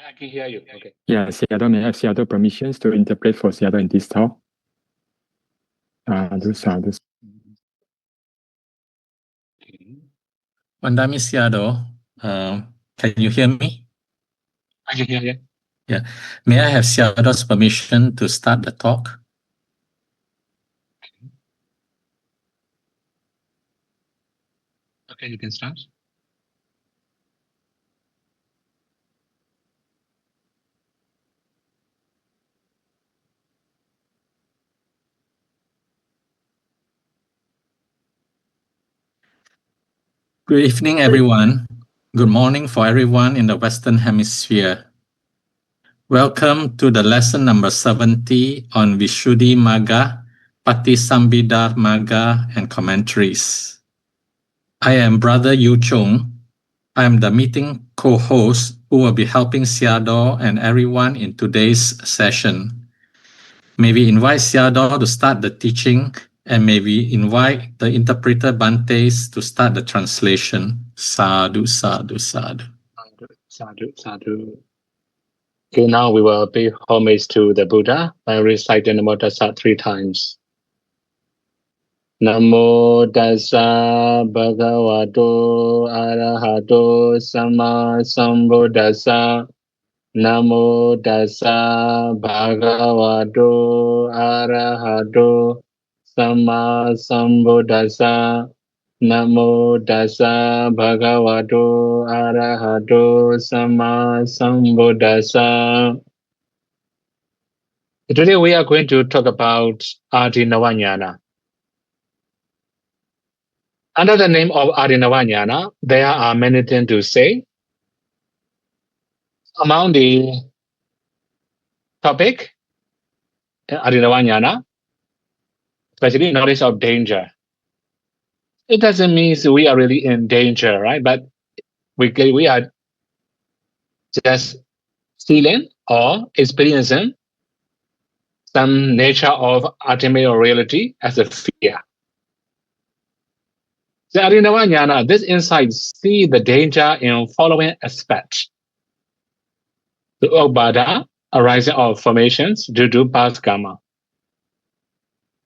I can hear you. Okay. Yeah, Sayadaw may have Sayadaw permissions to interpret for Sayadaw in this talk. Sadhu. Vandami Sayadaw, can you hear me? I can hear you. Yeah. May I have Sayadaw's permission to start the talk? Okay, you can start. Good evening, everyone. Good morning for everyone in the Western Hemisphere. Welcome to the lesson number 70 on Vishuddhi Magga, Patisambhida Magga, and commentaries. I am Brother Yu Chung. I am the meeting co-host who will be helping Sayadaw and everyone in today's session. May we invite Sayadaw to start the teaching, and may we invite the interpreter Bantes to start the translation. Sadhu, sadhu, sadhu. Sadhu, sadhu. Okay, now we will pay homage to the Buddha by reciting the Namo Tassa 3 times. Namo Tassa Bhagavato Arahato Sama Sambuddhassa. Namo Tassa Bhagavato Arahato Sama Sambuddhassa. Namo Tassa Bhagavato Arahato Sama Sambuddhassa. Today we are going to talk about Adinavanyana. Under the name of Adinavanyana, there are many things to say. Among the topic in Adinavanyana, especially knowledge of danger. It doesn't mean we are really in danger, right? But we are just feeling or experiencing some nature of ultimate reality as a fear. The Adinavanyana, this insight see the danger in following aspects. The Obada, arising of formations due to past karma.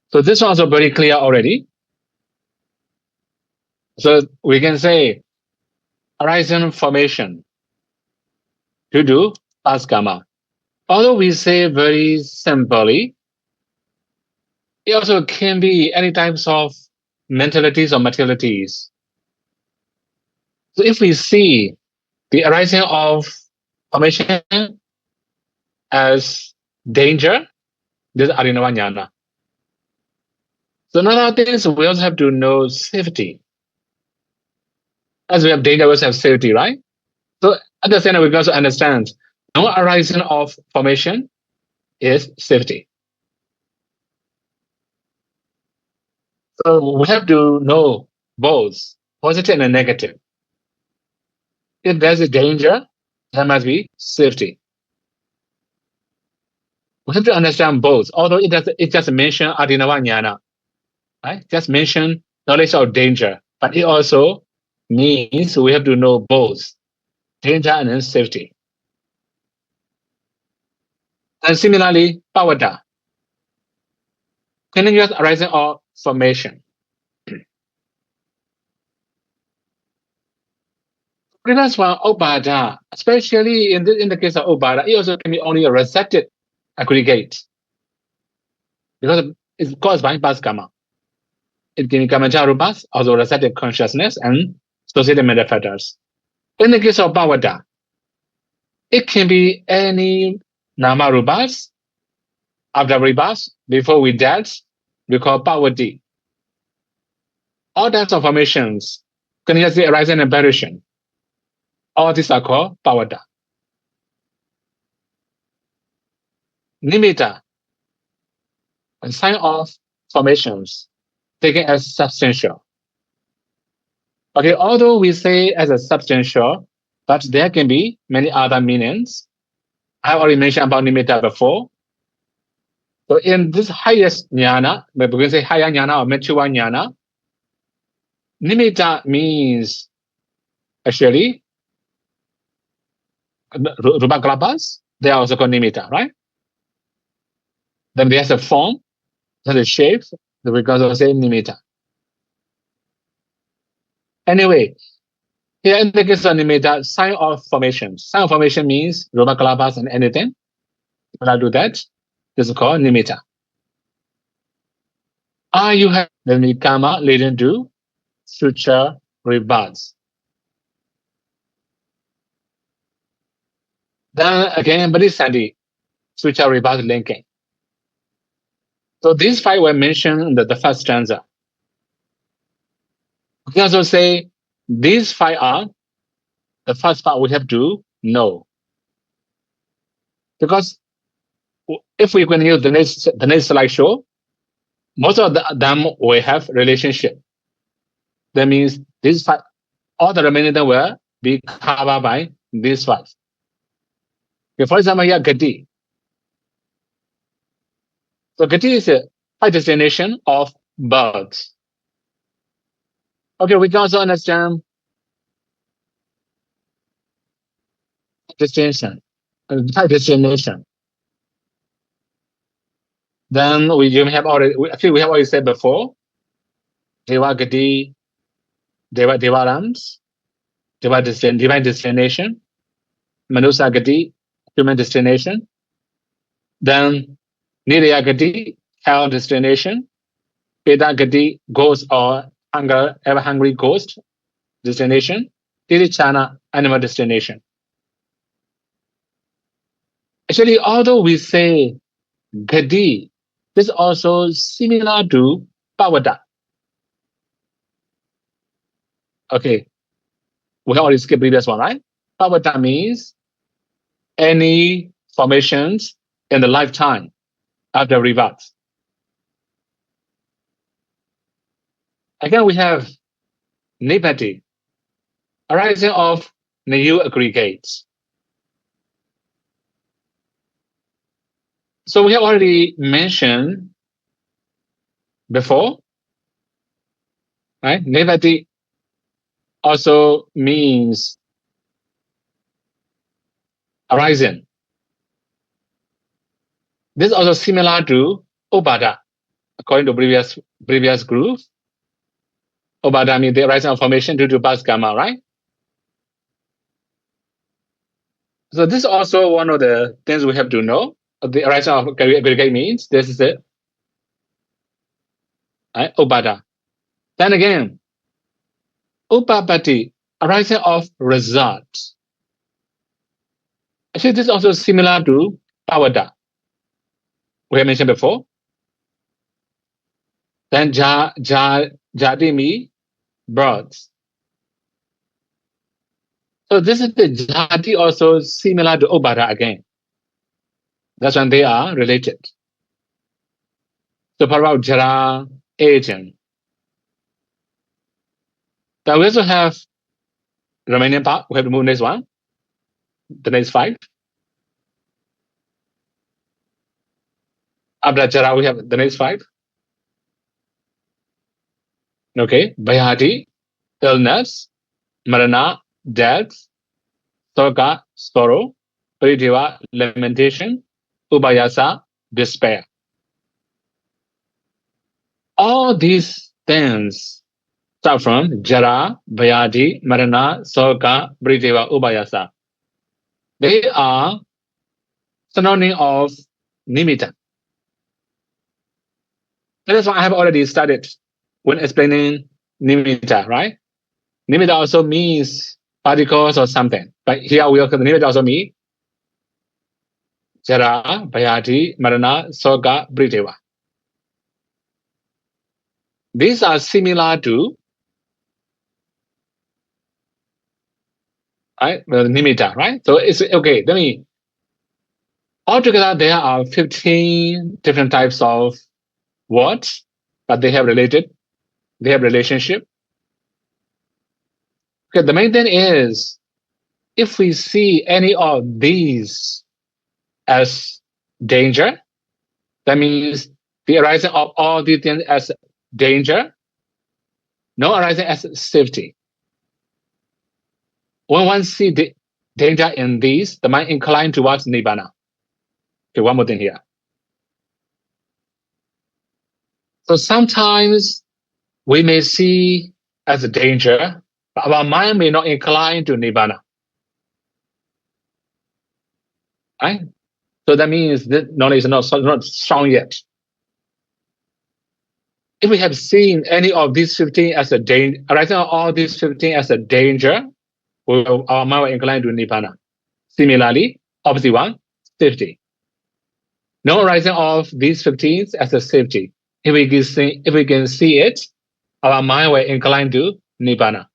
So this was also very clear already. So we can say arising formation due to past karma. Although we say very simply, it also can be any types of mentalities or materialities. So if we see the arising of formation as danger, this is Adinavanyana. So another thing is we also have to know safety. As we have danger, we also have safety, right? So at the same time, we can also understand no arising of formation is safety. So we have to know both positive and negative. If there's a danger, there must be safety. We have to understand both, although it just mention Adinavanyana, right? Just mention knowledge of danger, but it also means we have to know both danger and then safety. And similarly, Pavada, continuous arising of formation. That's why Obada, especially in the case of Obada, it also can be only a receptive aggregate because it's caused by past karma. It can be Kamacharupas, also receptive consciousness and associated mental factors. In the case of Bhavada, it can be any Namarupas, Abdavaribas, before we dead, we call Bhavati. All types of formations continuously arising and perishing. All these are called Bhavada. Nimitta, a sign of formations, taken as substantial. Okay, although we say as a substantial, but there can be many other meanings. I already mentioned about nimitta before. So in this highest jnana, we can say higher jnana or mature jnana, nimitta means actually rupa kalabas, they are also called nimitta, right? Then there's a form, there's a shape, we can also say nimitta. Anyway, here in the case of nimitta, sign of formation. Sign of formation means rupa kalabas and anything. When I do that, this is called nimitta. You have the karma leading to future rebirths. Then again, bodhisattva, future rebirth linking. So these 5 were mentioned in the first stanza. We can also say these 5 are the first part we have to know. Because if we can use the next slideshow, most of them will have relationship. That means these 5, all the remaining will be covered by these 5. Okay, for example, here Gati. So Gati is a destination of birds. Okay, we can also understand destination. Then we have already said before, Deva Gati, Devarams, divine destination, Manusa Gati, human destination, then Niraya Gati, hell destination, Peda Gati, ghost or ever hungry ghost destination, Tirichana, animal destination. Actually, although we say Gati, this is also similar to Pavada. Okay, we have already skipped previous one, right? Pavada means any formations in the lifetime after rebirth. Again, we have Nipati, arising of new aggregates. So we have already mentioned before, right? Nipati also means arising. This is also similar to Obada, according to previous group. Obada means the arising of formation due to past karma, right? So this is also one of the things we have to know. The arising of aggregate means this is it, right? Obada. Then again, Upapati, arising of results. Actually, this is also similar to Pavada, we have mentioned before. Then Jadimi, birds. So this is the Jati also similar to Obada again. That's when they are related. So about Jara, aging. Then we also have remaining part. We have to move next one. The next 5. After Jara, we have the next 5. Okay, Bhayati, illness, Marana, death, Soka, sorrow, Parideva, lamentation, Ubayasa, despair. All these things start from Jara, Bhayati, Marana, Soka, Parideva, Ubayasa. They are synonym of nimitta. That is why I have already studied when explaining nimitta, right? Nimitta also means particles or something. But here we are, nimitta also means Jara, Bhayati, Marana, Soka, Parideva. These are similar to nimitta, right? So it's okay. Let me. Altogether, there are 15 different types of words, but they have relationship. Okay, the main thing is, if we see any of these as danger, that means the arising of all these things as danger, no arising as safety. When one see danger in these, the mind inclined towards Nibbana. Okay, one more thing here. So sometimes we may see as a danger, but our mind may not incline to Nibbana. Right? So that means that knowledge is not strong yet. If we have seen any of these 15 as a danger, arising of all these 15 as a danger, our mind will incline to Nibbana. Similarly, opposite one, safety. No arising of these 15 as a safety. If we can see it, our mind will incline to Nibbana.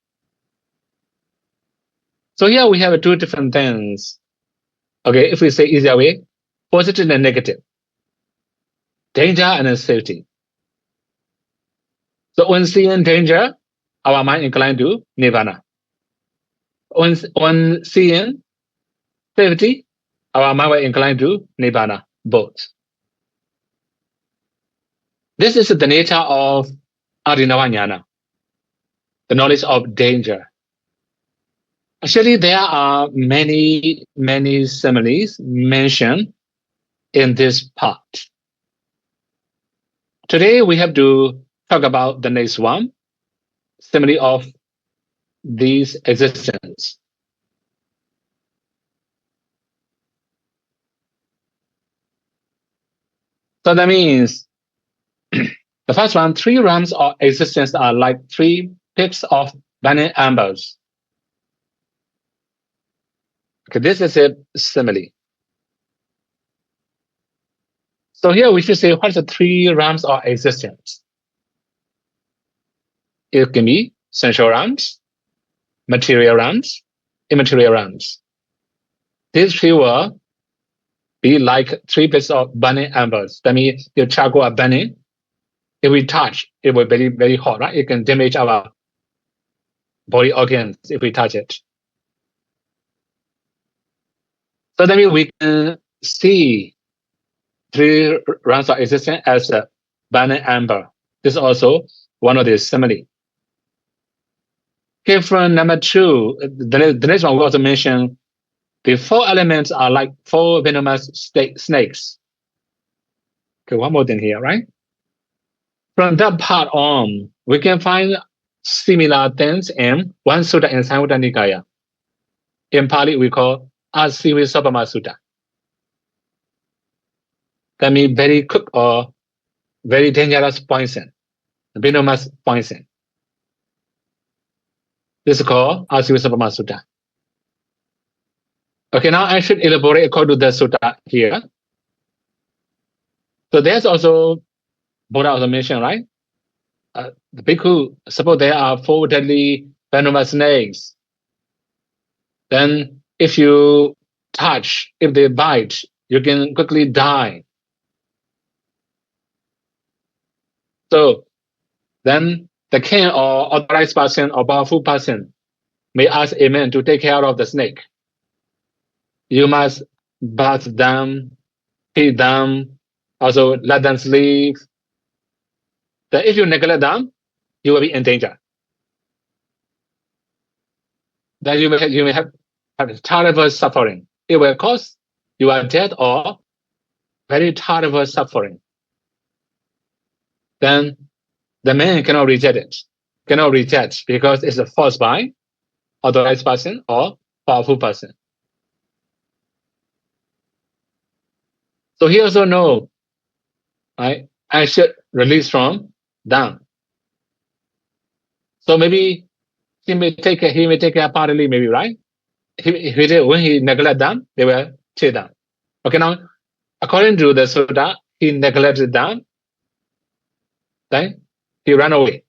So here we have two different things. Okay, if we say easier way, positive and negative. Danger and safety. So when seeing danger, our mind inclined to Nibbana. When seeing safety, our mind will incline to Nibbana, both. This is the nature of Adinavanyana, the knowledge of danger. Actually, there are many similes mentioned in this part. Today, we have to talk about the next one, simile of these existence. So that means the first one, 3 realms of existence are like 3 pips of burning embers. Okay, this is a simile. So here we should say, what are the 3 realms of existence? It can be sensual realms, material realms, immaterial realms. These 3 will be like 3 bits of burning embers. That means if charcoal are burning, if we touch, it will be very hot, right? It can damage our body organs if we touch it. So that means we can see 3 realms of existence as a burning ember. This is also one of the simile. Okay, from number 2, the next one we also mentioned the 4 elements are like 4 venomous snakes. Okay, one more thing here, right? From that part on, we can find similar things in one sutta in Samyutta Nikaya. In Pali, we call Asivisabama Sutta. That means very quick or very dangerous poison, venomous poison. This is called Asivisabama Sutta. Okay, now I should elaborate according to the sutta here. So there's also Buddha also mentioned, right? The bhikkhu, suppose there are 4 deadly venomous snakes. Then if you touch, if they bite, you can quickly die. So then the king or authorized person or powerful person may ask a man to take care of the snake. You must bath them, feed them, also let them sleep. Then if you neglect them, you will be in danger. Then you may have terrible suffering. It will cause your death or very terrible suffering. Then the man cannot reject it, because it's forced by authorized person or powerful person. So he also know, right? I should release from them. So maybe he may take care partly, maybe, right? When he neglect them, they will chase them. Okay, now according to the sutta, he neglected them, then he ran away.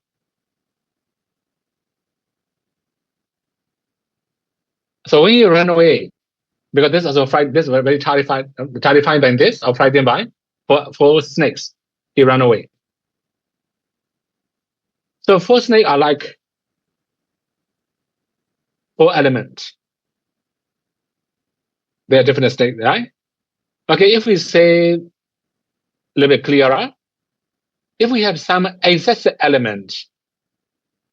So when he ran away, because this is very terrifying than this, or frightened by 4 snakes, he ran away. So 4 snakes are like 4 elements. They are different snakes, right? Okay, if we say a little bit clearer, if we have some excess element,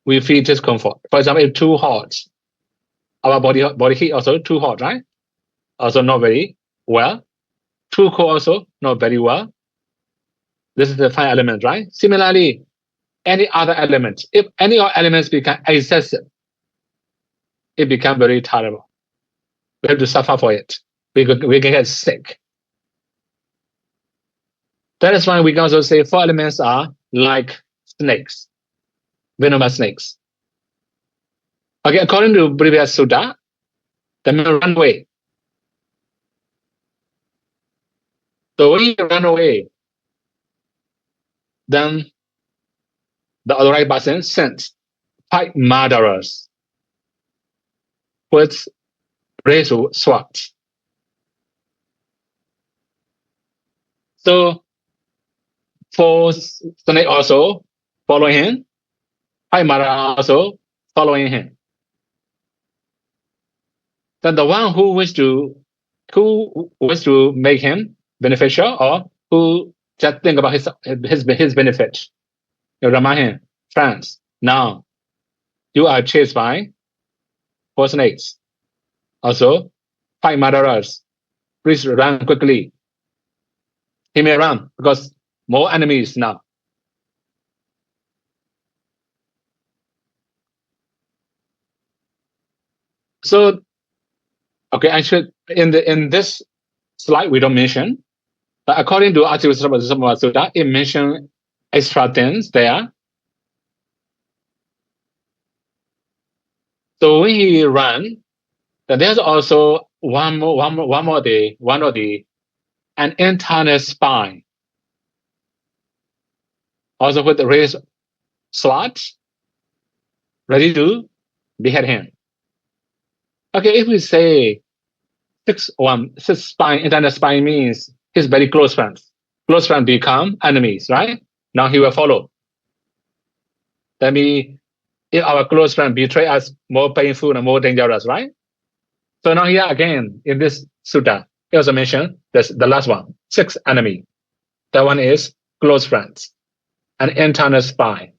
we feel discomfort. For example, if too hot, Our body heat also too hot, right? Also not very well. Too cold also not very well. This is the 5 elements, right? Similarly, any other element, if any of elements become excessive, it becomes very terrible. We have to suffer for it. We can get sick. That is why we can also say 4 elements are like snakes, venomous snakes. Okay, according to previous sutta, the man run away. So when he run away, then the authorized person sent 5 murderers with raised swords. So 4 snakes also following him, 5 murderers also following him. Then the one who wished to make him beneficial, or who just think about his benefit, you remind him, friends, now you are chased by 4 snakes. Also, 5 murderers. Please run quickly. He may run because more enemies now. So, okay, actually, in this slide we don't mention, but according to Article Sutta, it mentions extra things there. So when he ran, there's also one of the an internal spy, also with the raised sword, ready to behead him. Okay, if we say 6 spy, internal spy means his very close friends. Close friends become enemies, right? Now he will follow. That means if our close friend betray us, more painful and more dangerous, right? So now here again, in this sutta, it also mentioned the last one, 6 enemy. That one is close friends, an internal spy.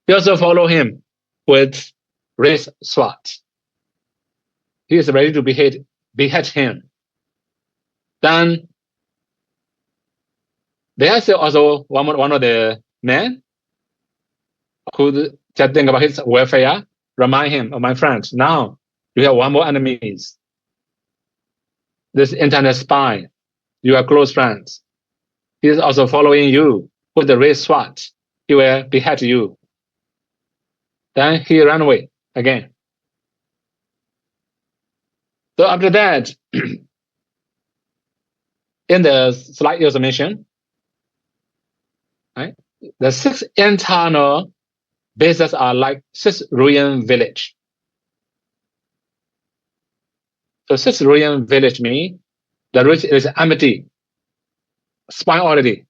We also follow him with raised sword. He is ready to behead him. Then there's also one of the men who just think about his welfare, remind him, oh, my friends, now you have one more enemies. This internet spy, you are close friends. He is also following you with the raised sword. He will behead you. Then he ran away again. So after that, in the slide you also mentioned, right? The 6 internal bases are like 6 ruined village. So 6 ruined village means the rich is empty, spoiled already.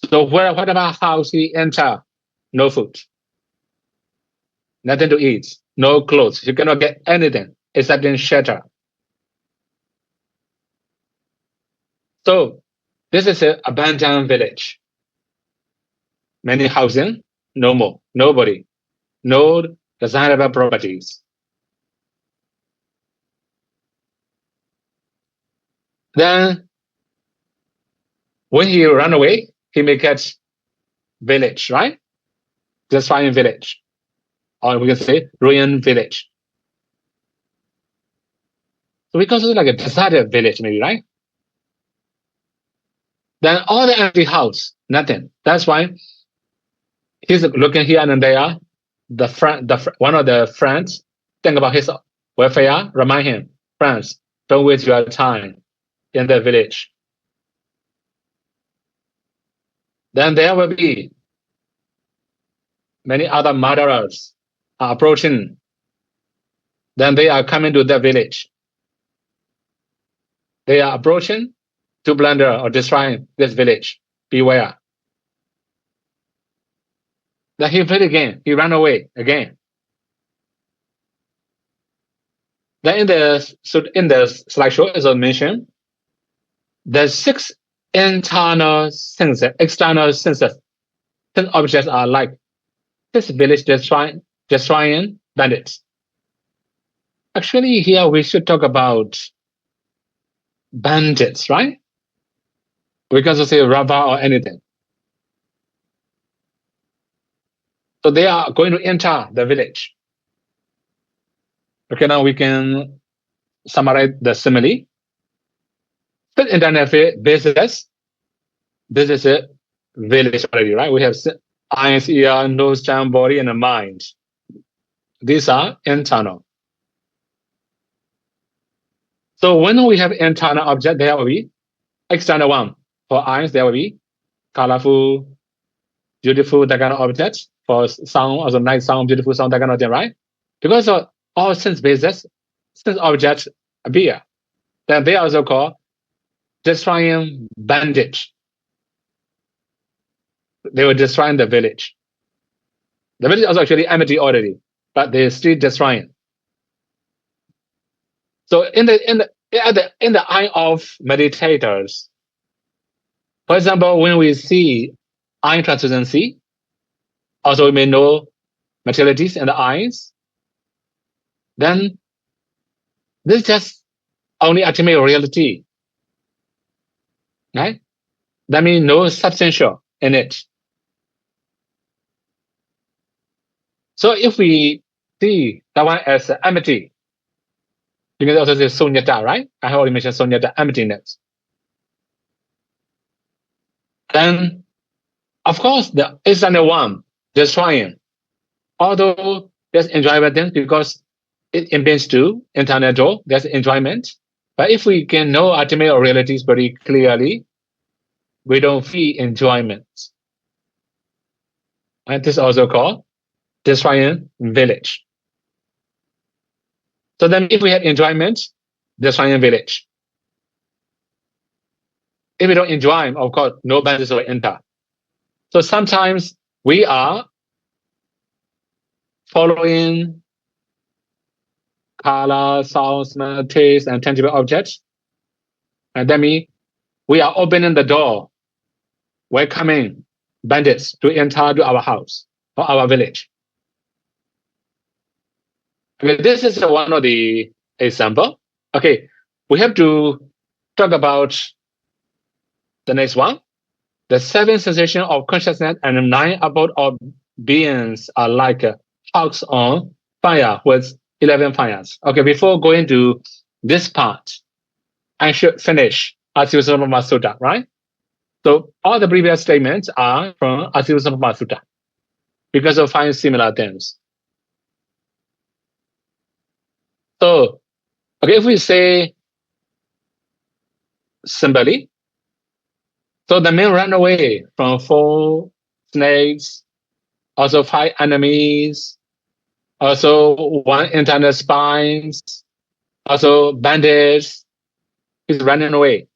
So whatever house he enter, no food, nothing to eat, no clothes. You cannot get anything except in shelter. So this is an abandoned village. Many housing, no more, nobody, no desirable properties. Then when he run away, he may catch village, right? Just find village. Or we can say ruined village. So we consider like a deserted village maybe, right? Then all the empty house, nothing. That's why he's looking here and there. One of the friends think about his welfare, remind him, friends, don't waste your time in the village. Then there will be many other murderers are approaching. Then they are coming to the village. They are approaching to plunder or destroy this village. Beware. Then he fled again. He ran away again. Then in the slideshow, as I mentioned, the 6 internal senses, external senses. 6 objects are like this village destroying bandits. Actually, here we should talk about bandits, right? We can also say robber or anything. So they are going to enter the village. Okay, now we can summarize the simile. Fit internet business. This is a village already, right? We have eyes, ear, nose, tongue, body, and a mind. These are internal. So when we have internal object, there will be external one. For eyes, there will be colorful, beautiful, that kind of objects. For sound, also nice sound, beautiful sound, that kind of thing, right? Because of all sense bases, sense objects appear. Then they are also called destroying bandits. They were destroying the village. The village is also actually empty already, but they're still destroying. So in the eye of meditators, for example, when we see eye translucency, also we may know materialities in the eyes, then this is just only ultimate reality, right? That means no substantial in it. So if we see that one as empty, you can also say sunyata, right? I have already mentioned sunyata, emptiness. Then, of course, the external one, destroying. Although there's enjoyment then because it impinges to internal door, there's enjoyment. But if we can know ultimate realities very clearly, we don't feel enjoyment. And this is also called destroying village. So then if we have enjoyment, destroying village. If we don't enjoy, of course, no bandits will enter. So sometimes we are following color, sound, smell, taste, and tangible objects. And that means we are opening the door, welcoming bandits to enter to our house or our village. Okay, this is one of the example. Okay, we have to talk about the next one. The 7 sensations of consciousness and 9 abode of beings are like hawks on fire with 11 fires. Okay, before going to this part, I should finish Asivasamma Sutta, right? So all the previous statements are from Asivasamma Sutta because of 5 similar things. So, okay, if we say simply, so the man ran away from 4 snakes, also 5 enemies, also 1 internal spines, also bandits. He's running away.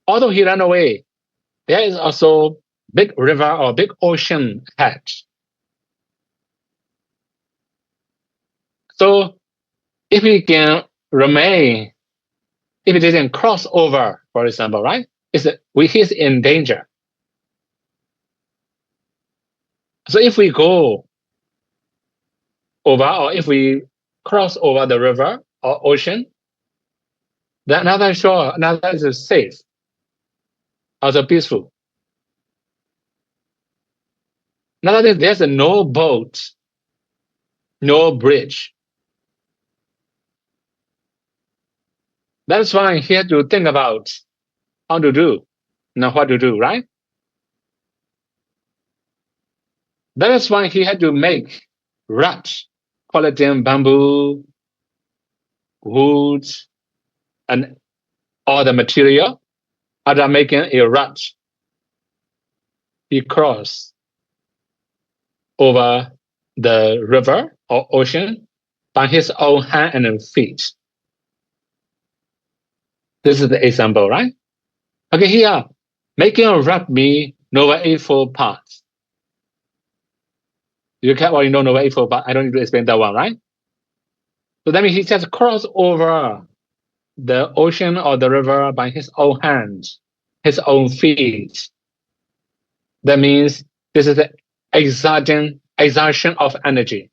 Although he ran away, there is also big river or big ocean ahead. So if he can remain, if he didn't cross over, for example, right? He's in danger. So if we go over or if we cross over the river or ocean, then another shore, another is safe, also peaceful. Another thing, there's no boat, no bridge. That's why he had to think about how to do, not what to do, right? That is why he had to make ruts, call it bamboo, wood, and all the material. After making a rut, he crossed over the river or ocean by his own hand and feet. This is the example, right? Okay, here, making a rut means Noble Eightfold Path. You can already know Noble Eightfold Path. I don't need to explain that one, right? So that means he just crossed over the ocean or the river by his own hands, his own feet. That means this is the exertion of energy.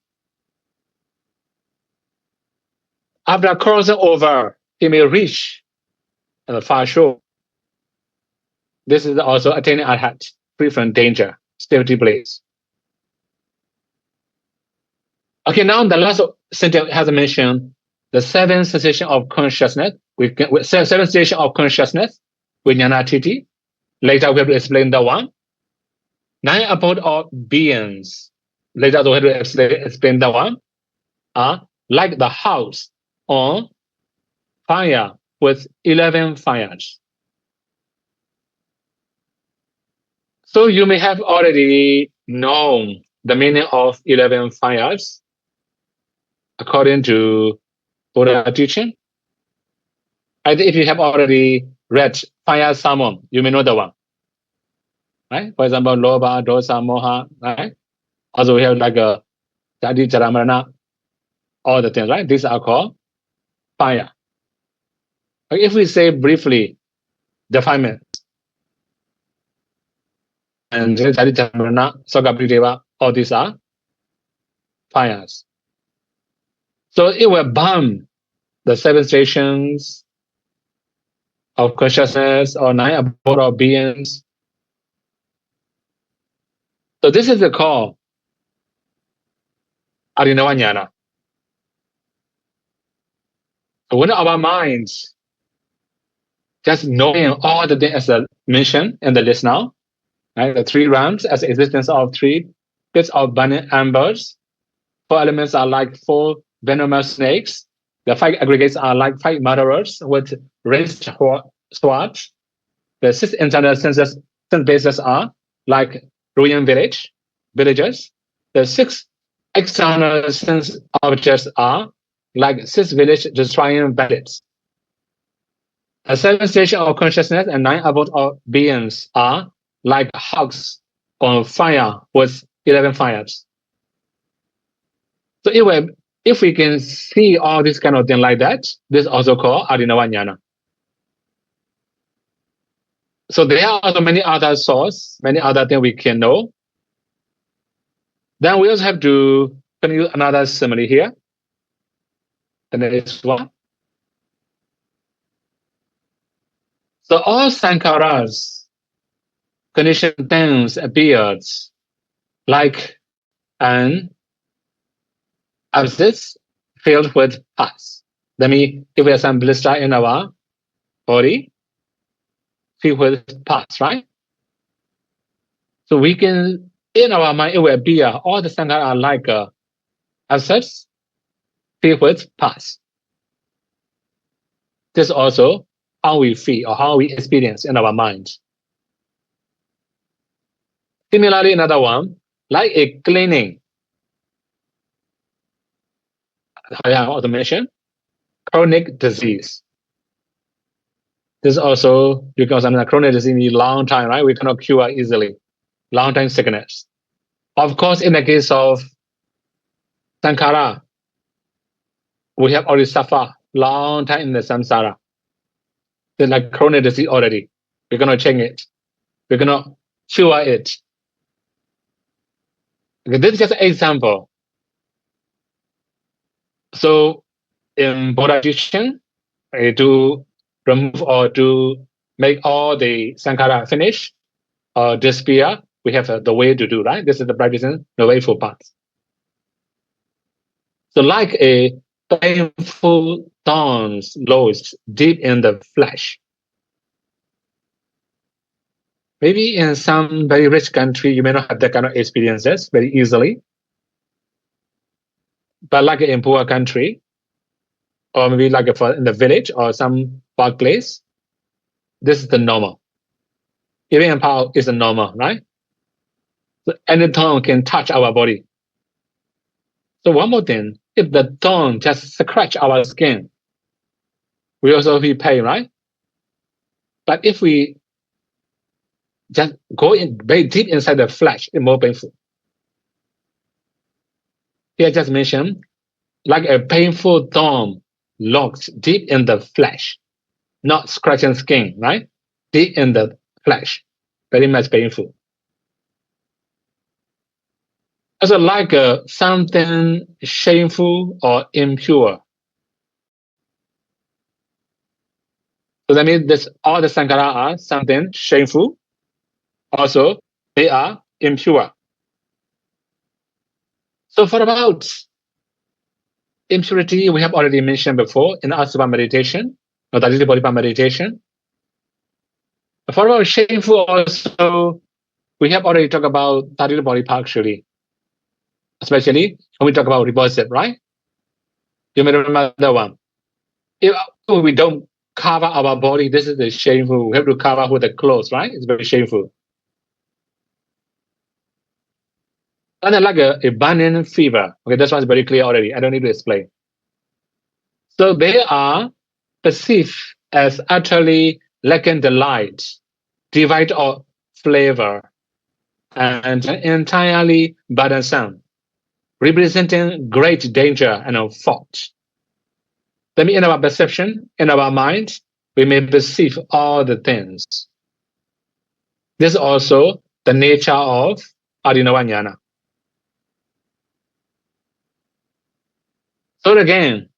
After crossing over, he may reach the far shore. This is also attaining arhat, free from danger, safety place. Okay, now the last sentence has mentioned the 7 sensation of consciousness. With 7 sensation of consciousness, vijnana titi. Later we have to explain the one. 9 abode of beings. Later we have to explain the one. Like the house on fire with 11 fires. So you may have already known the meaning of 11 fires according to Buddha teaching. I think if you have already read Fire Sermon, you may know the one. Right? For example, Lobha, Dosa, Moha, right? Also we have like a Jadi, Jara, all the things, right? These are called fire. If we say briefly, defilement, and Jadi, Jara, Sogabrideva, all these are fires. So it will burn the 7 stations of consciousness or 9 abode of beings. So this is the call Adinavanyana. So when our minds just knowing all the things as mentioned in the list now, right? The 3 realms as the existence of 3 pits of burning embers. 4 elements are like 4 venomous snakes. The 5 aggregates are like 5 murderers with raised swords. The 6 internal sense bases are like ruined villages. The 6 external sense objects are like 6 village destroying bandits. The 7 stations of consciousness and 9 abode of beings are like hogs on fire with 11 fires. So if we can see all this kind of thing like that, this is also called Adinavanyana. So there are also many other sources, many other things we can know. Then we also have to use another simile here. The next one. So all sankharas, conditioned things, appears like an abscess filled with pus. That means if we have some blister in our body, filled with pus, right? So we can, in our mind, it will appear all the sankhara are like abscess filled with pus. This is also how we feel or how we experience in our mind. Similarly, another one, like a cleaning. I also mentioned chronic disease. This is also because chronic disease means long time, right? We cannot cure easily. Long time sickness. Of course, in the case of sankhara, we have already suffered long time in the samsara. It's like chronic disease already. We're gonna change it. We're gonna cure it. Okay, this is just an example. So in Buddha teaching, to remove or to make all the sankhara finish or disappear, we have the way to do, right? This is the practicing the wayful path. So like a painful thorns lodged deep in the flesh. Maybe in some very rich country, you may not have that kind of experiences very easily. But like in poor country, or maybe like in the village or some far place, this is the normal. Even in power is the normal, right? So any thorn can touch our body. So one more thing, if the thorn just scratch our skin, we also feel pain, right? But if we just go in very deep inside the flesh, it's more painful. Here I just mentioned, like a painful thorn lodged deep in the flesh, not scratching skin, right? Deep in the flesh, very much painful. Also like something shameful or impure. So that means this all the sankhara are something shameful. Also, they are impure. So for about impurity, we have already mentioned before in Asava meditation, or Dalili Bodhipa meditation. For about shameful also, we have already talked about Dalili Bodhipa actually, especially when we talk about repulsive, right? You may remember that one. If we don't cover our body, this is the shameful. We have to cover with the clothes, right? It's very shameful. And then like a burning fever. Okay, this one's very clear already. I don't need to explain. So they are perceived as utterly lacking the light, devoid of flavor, and entirely burdensome, representing great danger and fault. That means in our perception, in our mind, we may perceive all the things. This is also the nature of Adinavanyana. So again,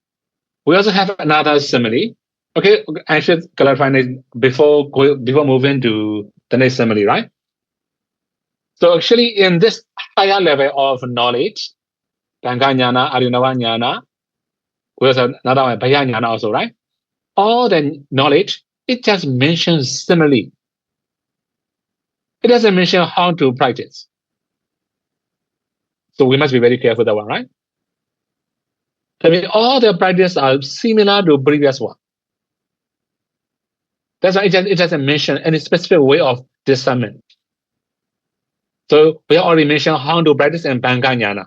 we also have another simile. Okay, I should clarify this before moving to the next simile, right? So actually, in this higher level of knowledge, Ganganyana, Adinavanyana, we also another one, Bhayanyana also, right? All the knowledge, it just mentions simile. It doesn't mention how to practice. So we must be very careful with that one, right? I mean, all the practices are similar to previous one. That's why it doesn't mention any specific way of discernment. So we already mentioned how to practice in Bhanganyana.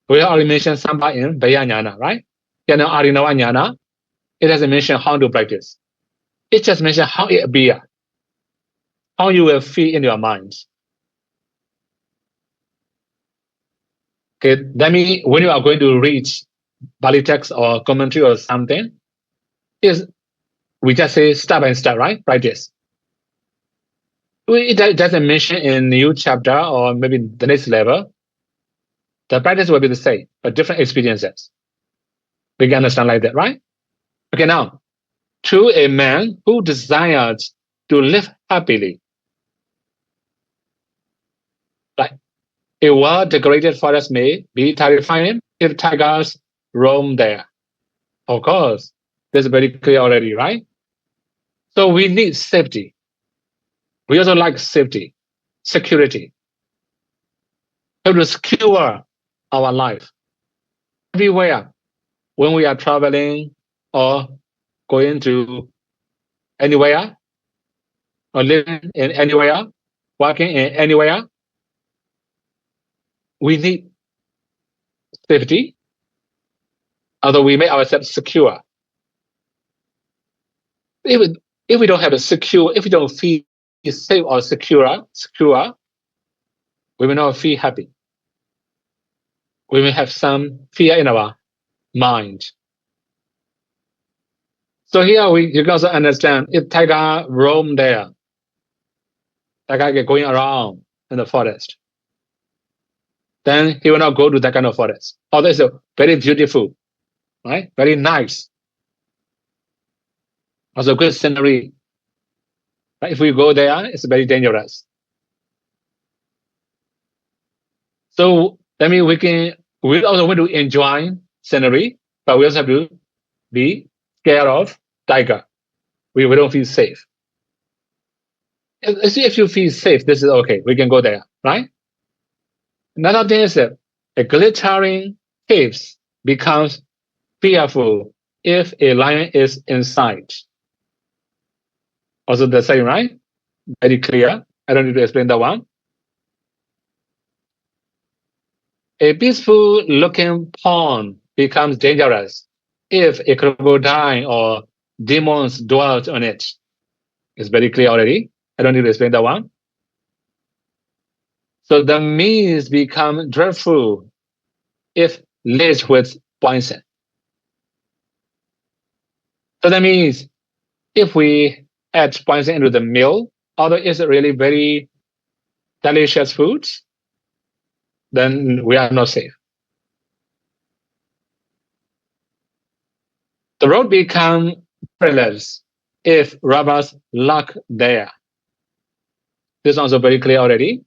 We already mentioned Sambha in Bhayanyana, right? And now Adinavanyana, it doesn't mention how to practice. It just mentions how it appears, how you will feel in your mind. Okay, that means when you are going to read Bali text or commentary or something, we just say step by step, right? Practice. It doesn't mention in new chapter or maybe the next level. The practice will be the same, but different experiences. We can understand like that, right? Okay, now, to a man who desires to live happily, like a well-decorated forest may be terrifying if tigers roam there. Of course, that's very clear already, right? So we need safety. We also like safety, security. We have to secure our life. Everywhere, when we are traveling or going to anywhere, or living in anywhere, working in anywhere, we need safety, although we make ourselves secure. If we don't have a secure, if we don't feel safe or secure, we will not feel happy. We may have some fear in our mind. So here you can also understand if tiger roam there, tiger going around in the forest, then he will not go to that kind of forest. Although it's very beautiful, right? Very nice. Also good scenery. But if we go there, it's very dangerous. So that means we also want to enjoy scenery, but we also have to be scared of tiger. We don't feel safe. If you feel safe, this is okay. We can go there, right? Another thing is that a glittering caves becomes fearful if a lion is inside. Also the same, right? Very clear. I don't need to explain that one. A peaceful looking pond becomes dangerous if a crocodile or demons dwell on it. It's very clear already. I don't need to explain that one. So the means become dreadful if laced with poison. So that means if we add poison into the meal, although it's really very delicious food, then we are not safe. The road become parallels if rubbers lock there. This is also very clear already.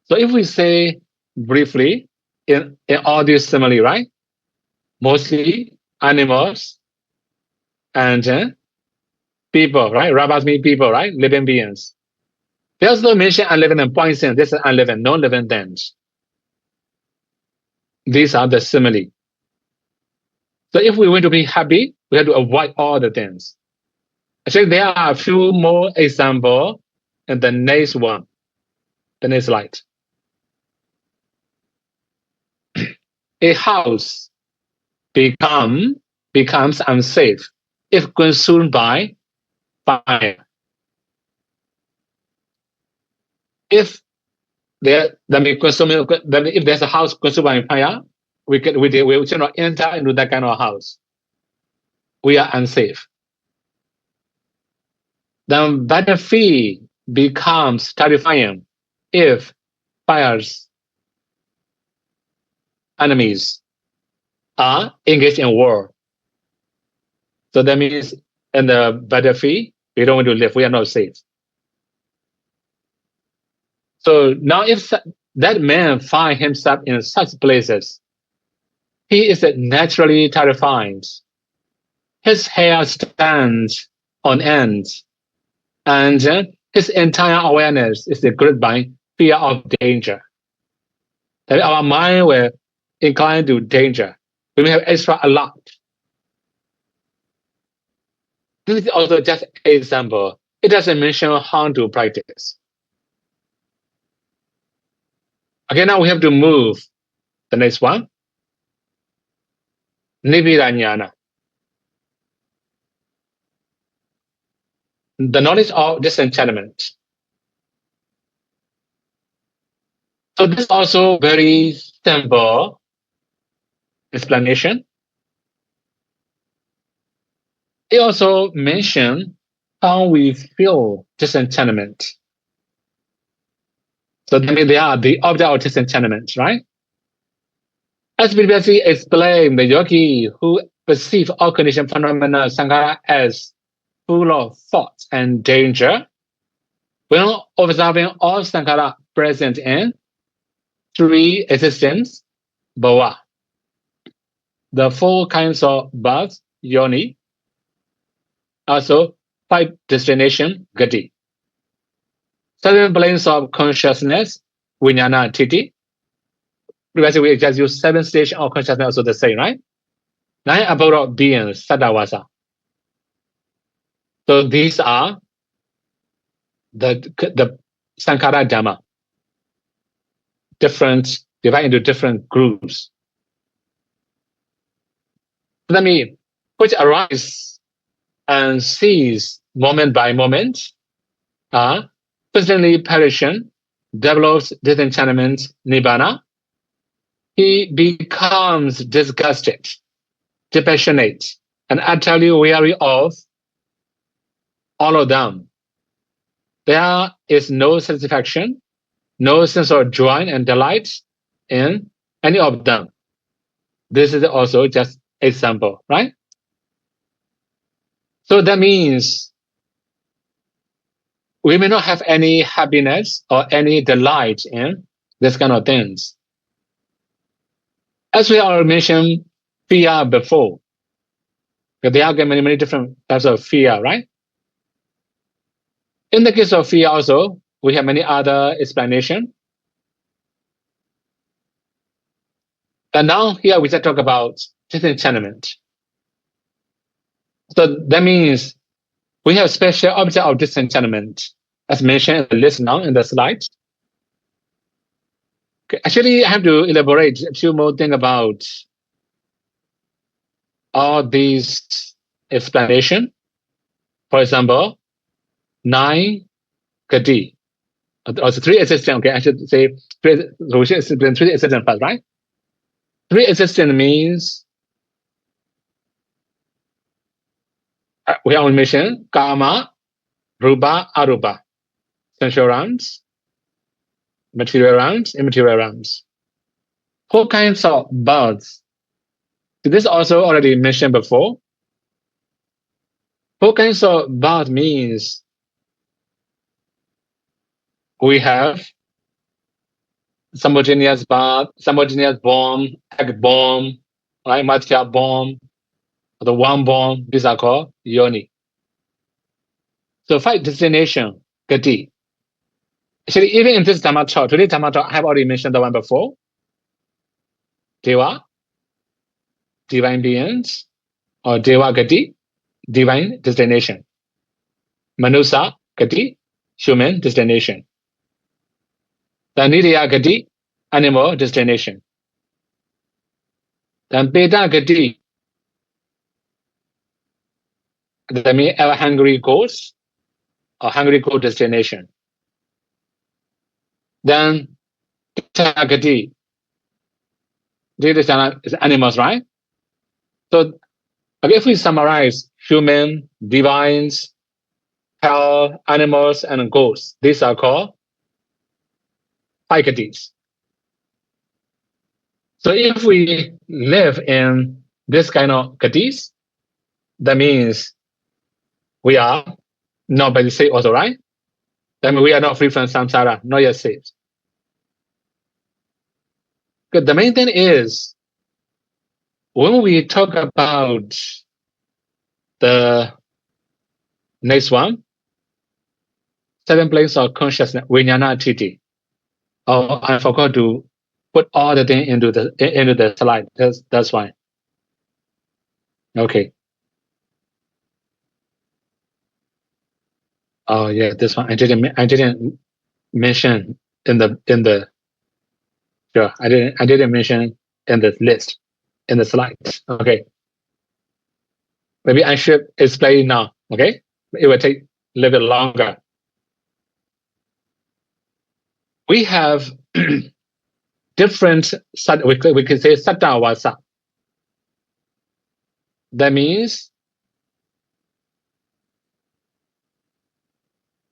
So if we say briefly in all these simile, right? Mostly animals and people, right? Rubbers mean people, right? Living beings. They also mention unliving and poison. This is unliving, non-living things. These are the simile. So if we want to be happy, we have to avoid all the things. Actually, there are a few more examples in the next one, the next slide. A house becomes unsafe if consumed by fire. If if there's a house consumed by fire, we should not enter into that kind of house. We are unsafe. The battlefield becomes terrifying if fire's enemies are engaged in war. So that means in the battlefield, we don't want to live. We are not safe. So now if that man finds himself in such places, he is naturally terrified. His hair stands on end, and his entire awareness is gripped by fear of danger. That our mind will incline to danger. We may have extra alert. This is also just an example. It doesn't mention how to practice. Okay, now we have to move the next one. Nibbida-jnana. The knowledge of disenchantment. So this is also very simple explanation. It also mentions how we feel disenchantment. So that means they are the object of disenchantment, right? As previously explained, the yogi who perceive all conditioned phenomena sankhara as full of thoughts and danger, when observing all sankhara present in three existence, bhava, the four kinds of births, yoni, also five destination, gati, seven planes of consciousness, vijnana, titi. Previously we just use seven stages of consciousness, also the same, right? Nine abode of beings, sadavasa. So these are the sankhara dhamma, different, divided into different groups. That means which arise and cease moment by moment, presently perishing, develops disenchantment, nibbana. He becomes disgusted, dispassionate, and utterly weary of all of them. There is no satisfaction, no sense of joy and delight in any of them. This is also just example, right? So that means we may not have any happiness or any delight in this kind of things. As we already mentioned fear before, there are many different types of fear, right? In the case of fear also, we have many other explanations. And now here we just talk about disenchantment. So that means we have special object of disenchantment, as mentioned in the list now in the slide. Okay, actually, I have to elaborate a few more things about all these explanations. For example, 9 gati, also 3 existence. Okay, I should say so we should explain 3 existence first, right? 3 existence means we have mentioned kama, rupa, arupa, sensual realms, material realms, immaterial realms. 4 kinds of births. So this also already mentioned before. 4 kinds of birth means we have simultaneous birth, simultaneous bomb, egg bomb, right? Matcha bomb, the one bomb. These are called yoni. So 5 destination, gati. Actually, even in this Dhamma talk, today Dhamma talk, I have already mentioned the one before. Deva, divine beings, or Deva gati, divine destination. Manusa gati, human destination. Then Nidya gati, animal destination. Then Beta gati, that means our hungry ghost or hungry ghost destination. Then Gati, destination is animals, right? So okay, if we summarize human, divines, hell, animals, and ghosts, these are called 5 gatis. So if we live in this kind of gatis, that means we are not by the saved also, right? That means we are not free from samsara, not yet saved. But the main thing is, when we talk about the next one, 7 planes of consciousness, Vijnana Titi. Oh, I forgot to put all the thing into the slide. That's why. Okay. Oh yeah, this one I didn't mention in the sure I didn't mention in the list in the slides. Okay. Maybe I should explain now. Okay, it will take a little bit longer. We have different, we could say Sattavasa. That means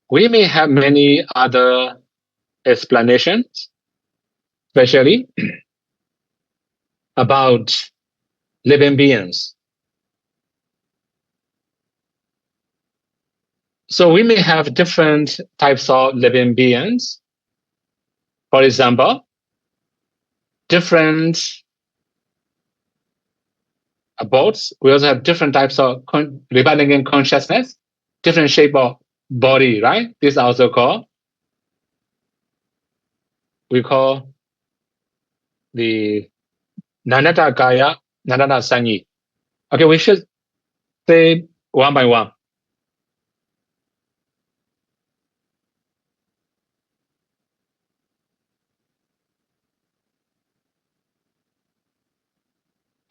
we may have many other explanations, especially about living beings. So we may have different types of living beings. For example, different boats. We also have different types of rebelling in consciousness, different shape of body, right? This is also called, we call the Nanata Kaya, Nanata Sanyi. Okay, we should say one by one.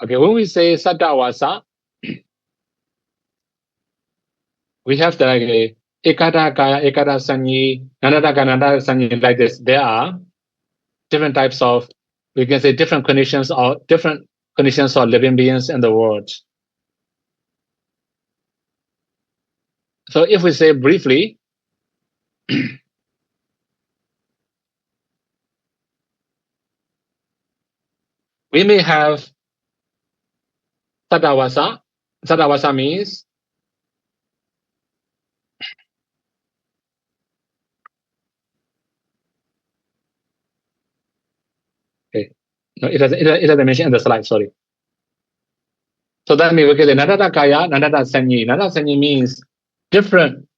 Okay, when we say Sattavasa, we have the like Ekada Kaya, Ekada Sanyi, Nanata Kaya, Nanata Sanyi, like this. There are different types of, we can say different conditions or different conditions of living beings in the world. So if we say briefly, we may have Sattavasa. Sattavasa means okay. No, it doesn't mention in the slide, sorry. So that means we get Nanata Kaya, Nanata Sanyi. Nanata Sanyi means different.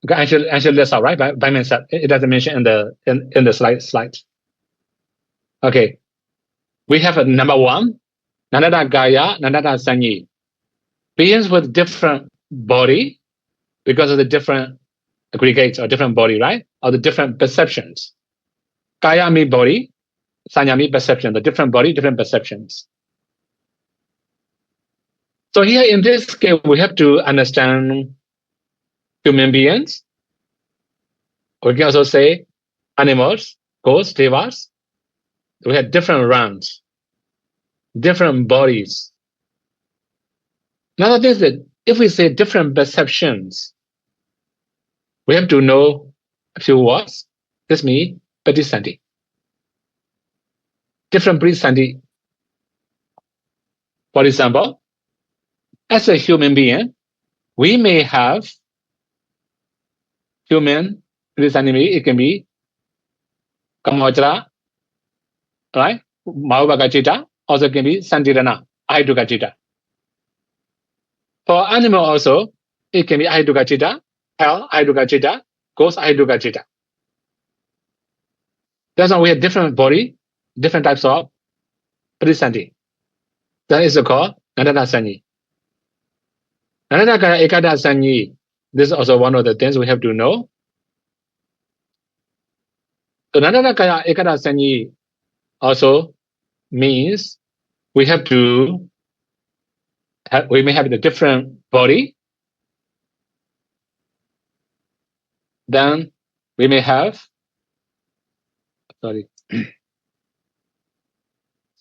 I should list out, right? By myself. It doesn't mention in the slide. Okay. We have a number 1, Nanata Kaya, Nanata Sanyi. Beings with different body because of the different aggregates or different body, right? Or the different perceptions. Kaya means body, Sanya means perception. The different body, different perceptions. So here in this case, we have to understand human beings. We can also say animals, ghosts, devas. We have different ranks, different bodies. Another thing is that if we say different perceptions, we have to know a few words. This means Patisandi. Different Patisandi. For example, as a human being, we may have human, this enemy, it can be Kamajra, right? Mahubagachita, also can be Santirana, Ahidugachita. For animal also, it can be Ahidugachita, hell, Ahidugachita, ghost, Ahidugachita. That's why we have different body, different types of Parisanti. That is called Nandana Sanyi. Nandana Ekada Sanyi, this is also one of the things we have to know. So Nandana Ekada Sanyi also means we have to we may have a different body, then we may have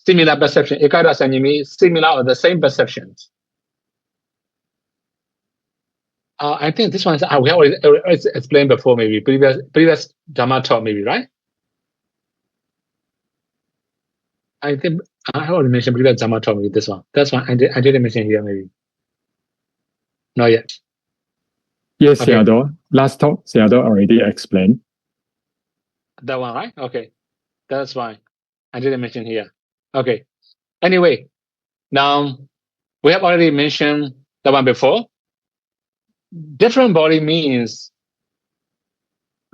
similar perception. Ekada Sanyi means similar or the same perceptions. I think this one is, we have already explained before, maybe previous Dhamma talk, maybe, right? I think I already mentioned previous Dhamma talk, maybe this one. That's one I didn't mention here, maybe. Not yet. Yes, Okay. Sayadaw. Last talk, Sayadaw already explained. That one, right? Okay. That's fine. I didn't mention here. Okay. Anyway, now we have already mentioned the one before. Different body means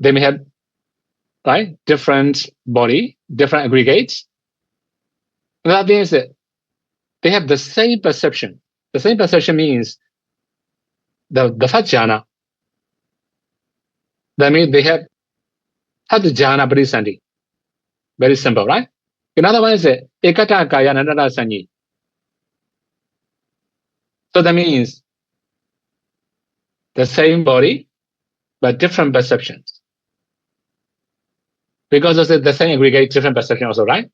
they may have, right, different body, different aggregates. That means that they have the same perception. The same perception means the Vajrayana. That means they have Jhana Parisanti. Very simple, right? Another one is Ekata Kaya Nandana Sanyi. So that means the same body, but different perceptions. Because it's the same aggregate, different perception also, right?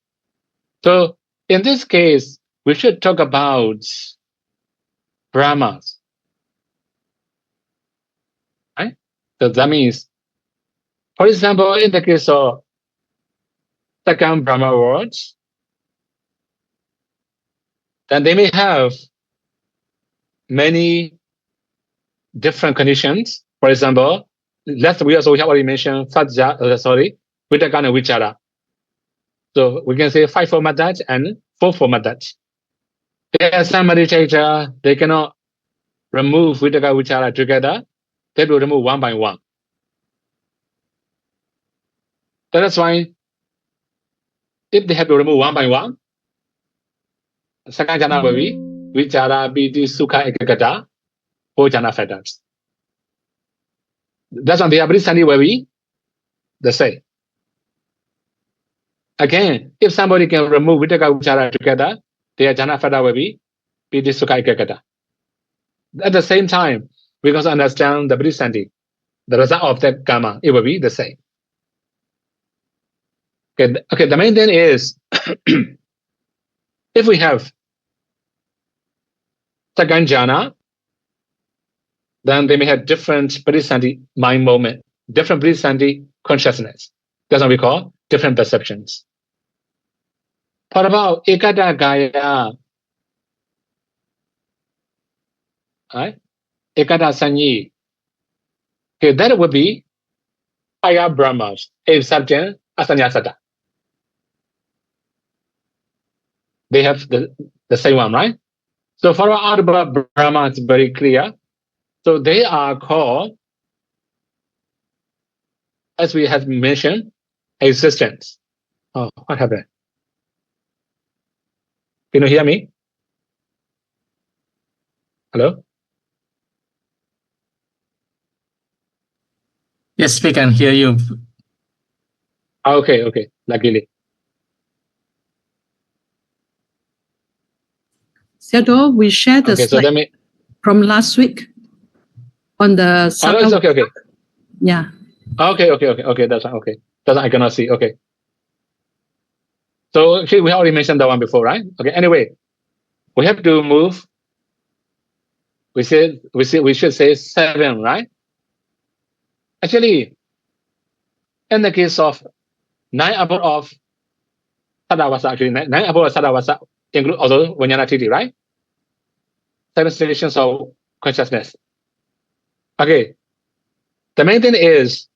So in this case, we should talk about Brahmas. Right? So that means, for example, in the case of second Brahma words, then they may have many different conditions. For example, we have already mentioned Vitakana Vichara. So we can say 5 format that and 4 format that. There are some meditator, they cannot remove Vitaka Vichara together. They will remove one by one. So that's why if they have to remove one by one, second jhana will be Vichara, Piti, Sukha, Ekagata, 4 jhana factors. That's why the Abhisani will be the same. Again, if somebody can remove Vitaka Vichara together, their jhana factor will be Piti, Sukha, Ekagata. At the same time, we also understand the Abhisani, the result of that karma, it will be the same. Okay, the main thing is, if we have second jhana, then they may have different Parisanti mind moment, different Parisanti consciousness. That's what we call different perceptions. What about Ekata Gaya? Right? Ekata Sanyi. Okay, that would be higher Brahmas, a subject Asanyasata. They have the same one, right? So for our Ardha Brahma, it's very clear. So they are called, as we have mentioned, existence. Oh, what happened? Can you hear me? Hello? Yes, we can hear you. Okay, luckily. Sayadaw, we shared the Okay, so slide from last week on the no, it's okay. Yeah. Okay, that's fine. Okay, that's I cannot see. Okay. So okay, we already mentioned that one before, right? Okay. Anyway, we have to move. We should say 7, right? Actually, in the case of 9 abode of Sadavasa, actually 9 abode of Sadavasa include also Vajnana Titi, right? 7 stations of consciousness. Okay. The main thing is,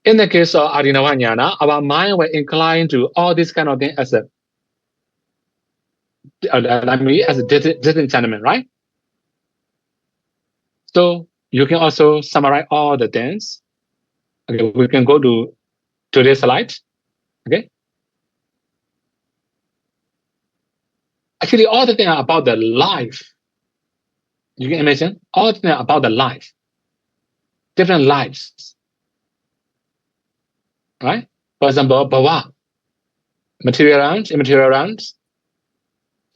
in the case of Adinavanyana, our mind will incline to all these kind of things as a disenchantment, right? So you can also summarize all the things. Okay, we can go to today's slide. Okay. Actually, all the things are about the life. You can imagine all the things are about the life, different lives, right? For example, bhava, material realms, immaterial realms,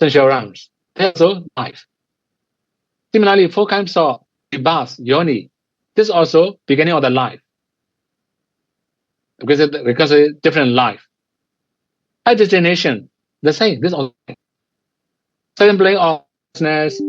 sensual realms. That's also life. Similarly, 4 kinds of rebirth, yoni. This is also beginning of the life. Because it's different life. High destination, the same. This is also 7 plane of consciousness,